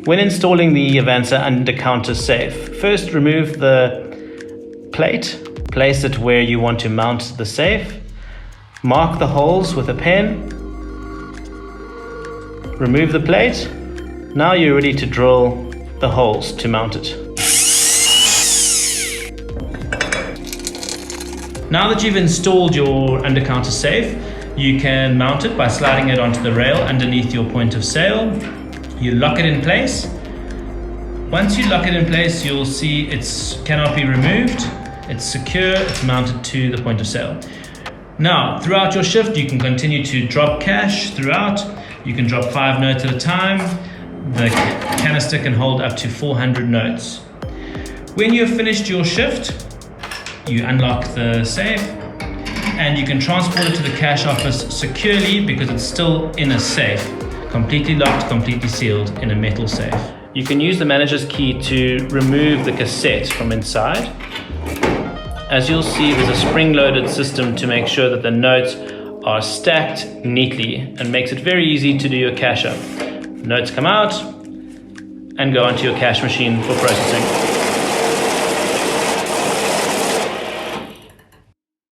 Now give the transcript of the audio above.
When installing the Avansa Under-counter Safe, first remove the plate, place it where you want to mount the safe, mark the holes with a pen, remove the plate. Now you're ready to drill the holes to mount it. Now that you've installed your under-counter safe, you can mount it by sliding it onto the rail underneath your point of sale. You lock it in place. Once you lock it in place, you'll see it cannot be removed. It's secure, it's mounted to the point of sale. Now, throughout your shift, you can continue to drop cash throughout. You can drop 5 notes at a time. The canister can hold up to 400 notes. When you've finished your shift, you unlock the safe and you can transport it to the cash office securely because it's still in a safe, completely locked, completely sealed in a metal safe. You can use the manager's key to remove the cassette from inside. As you'll see, there's a spring-loaded system to make sure that the notes are stacked neatly and makes it very easy to do your cash up. Notes come out and go onto your cash machine for processing.